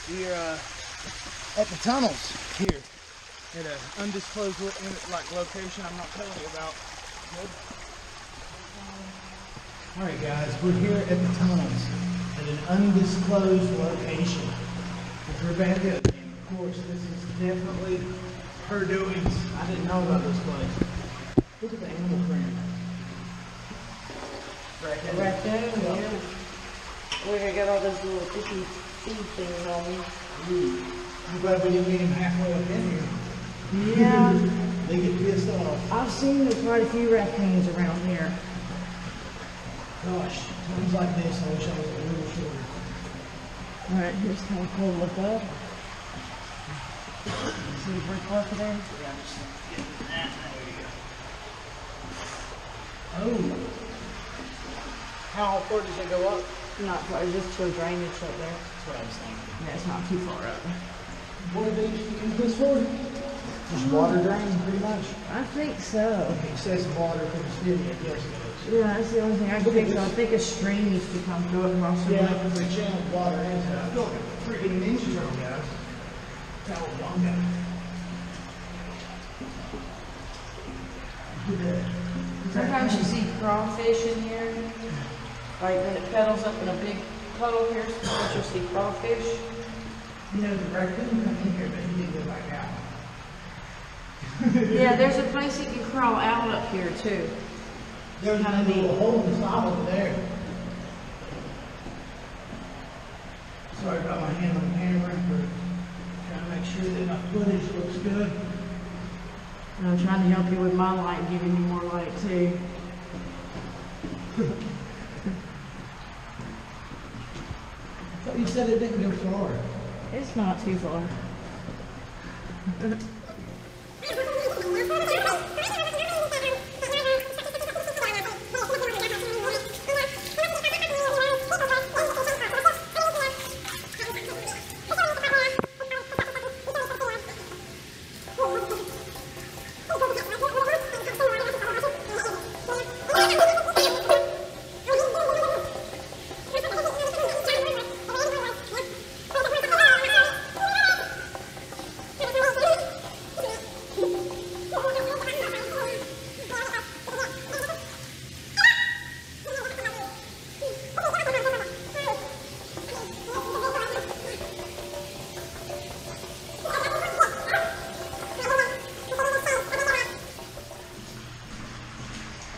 We're at the tunnels here at an undisclosed location I'm not telling you about. Alright guys, we're here at the tunnels at an undisclosed location with Rebecca, and of course this is definitely her doings. I didn't know about this place. Look at the animal print. Raccoon, yeah. Look, I got all those little sticky seed things on me. Ooh. I'm glad we didn't meet him halfway up in here. Yeah. They get pissed off. I've seen quite a few raccoons around here. Gosh, times like this, I wish I was a little shorter. Alright, here's kind of cool to look up. See the brick work there? Yeah, I'm just getting that. There we go. Oh. How far does it go up? Not far, just to a drainage up there. That's what I was thinking. Yeah, it's not too far up. What are they using this for? Just water drain, pretty much? I think so. Excessive water for the city, I guess it is. Yeah, that's the only thing I can think of. I think a stream used to come through across the Yeah, lake. because they channeled water into it. I feel like a freaking ninja turtle, guys. Cowabunga. Sometimes you see crawfish in here. Like when it pedals up in a big puddle here, sometimes you'll see crawfish. You know, the raccoon come in here, but he didn't go back out. Yeah, there's a place he can crawl out up here too. There's a little hole in the top over there. Sorry about my hand on the camera, but trying to make sure that my footage looks good. And I'm trying to help you with my light, giving you more light too. I thought you said it didn't go far. It's not too far.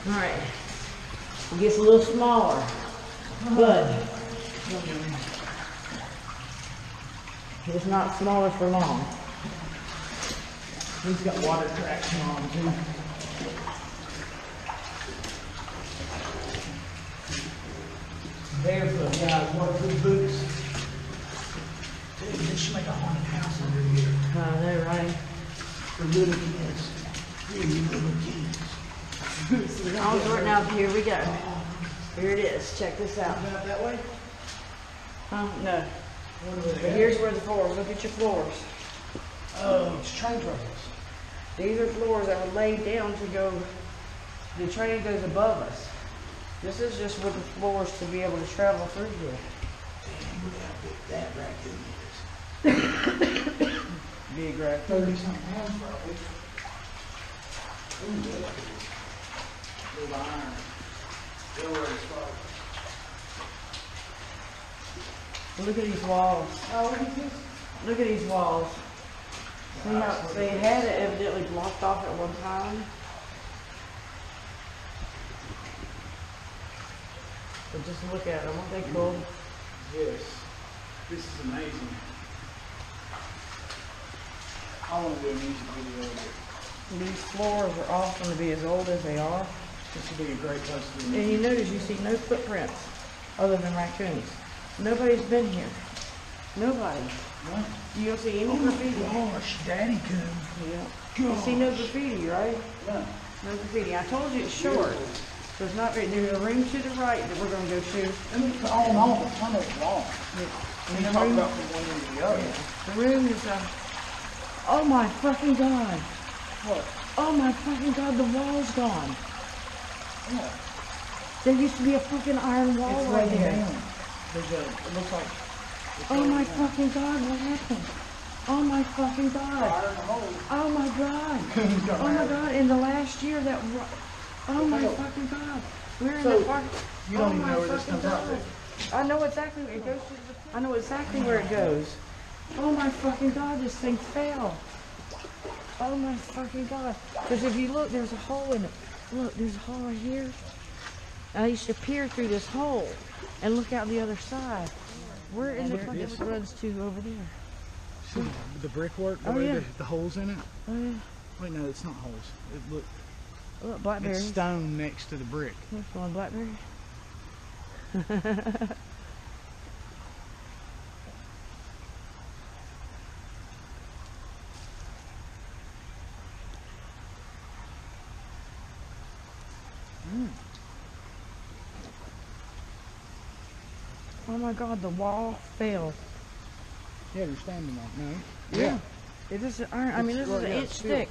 Alright, it gets a little smaller, but it's not smaller for long. He's got water traction on too. Barefoot guys, waterproof boots. Dude, this should make a haunted house under here. I know, right? For little kids. Really little kids. I was right now, here we go. Here it is, check this out. Out that way? No. But here's where the floors, look at your floors. Oh, it's train tracks. These are floors that were laid down to go, the train goes above us. This is just with the floors to be able to travel through here. Damn, look how big that raccoon is. Big raccoon. 30-something pounds probably. Ooh, yeah. Little iron. Look at these walls. Oh, what is this? Look at these walls. See how they had it evidently blocked off at one time. But just look at them, aren't they cool? Yes. This is amazing. I want to do a music video of it. These floors are often to be as old as they are. This would be a great place to do. And you notice you see no footprints other than raccoons. Nobody's been here. Nobody. What? You don't see any graffiti. Gosh, Daddy coon. Yeah. Gosh. You see no graffiti, right? No. No graffiti. I told you it's short. So it's not very, there's a room to the right that we're going to go to. I mean, all in all, the tunnel's long. Yeah. And you talk about from one end to the other. Yeah. The room is, oh my fucking God. What? Oh my fucking God, the wall's gone. What? There used to be a fucking iron wall It's right laying there. down. There's a, it looks like Oh my fucking God, what happened? Oh my fucking God. Fire in the hole. Oh my God. Oh my God, in the last year that, oh my fucking God. We're in the park. You don't Oh even my know where this fucking comes out, God. do you? I know exactly where it goes to the, I know exactly where it goes. Oh my fucking God, this thing fell. Oh my fucking God. Because if you look, there's a hole in it. Look, there's a hole right here. I used to peer through this hole and look out the other side. Where in the fuck it runs to over there? See the brickwork, the Oh, way yeah. the holes in it? Oh yeah. Wait, no, it's not holes. Look, Look, blackberries. it's stone next to the brick. Look, one blackberry. Oh my God, the wall fell. Yeah, you're standing on it, no? Yeah. It is an iron. I mean, this is an yeah, inch it's steel. thick.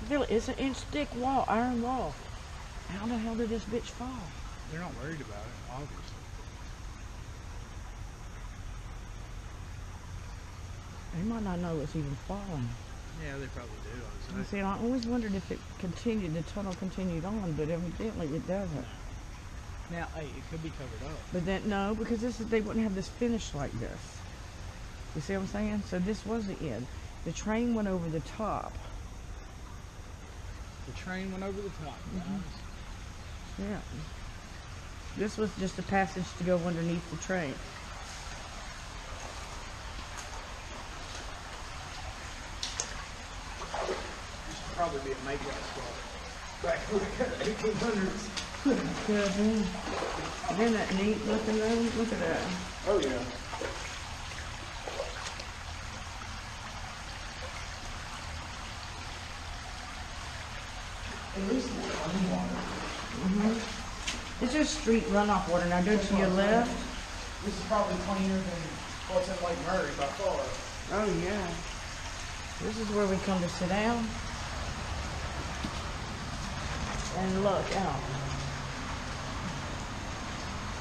Feel it? It's an inch thick wall, iron wall. How the hell did this bitch fall? They're not worried about it, obviously. They might not know it's even falling. Yeah, they probably do, I You would say. see, I always wondered if it continued, the tunnel continued on, but evidently it doesn't. Now, hey, it could be covered up. But then, no, because this is, they wouldn't have this finish like this. You see what I'm saying? So this was the end. The train went over the top. The train went over the top, guys. Yeah. This was just a passage to go underneath the train. This should probably be a make-up spot. Back in the 1800s. Isn't that neat looking though? Look at that. Oh, yeah. At least it's running water. It's just street runoff water. Now go to your left. This is probably cleaner than what's in Lake Murray by far. Oh yeah. This is where we come to sit down and look out.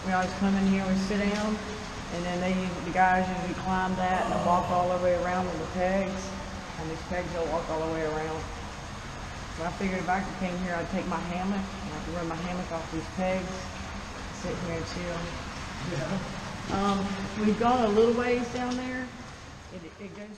We always come in here, we sit down, and then the guys usually climb that and walk all the way around with the pegs. And these pegs will walk all the way around. So I figured if I came here, I'd take my hammock and I could run my hammock off these pegs, sit here and chill. Yeah. We've gone a little ways down there. It goes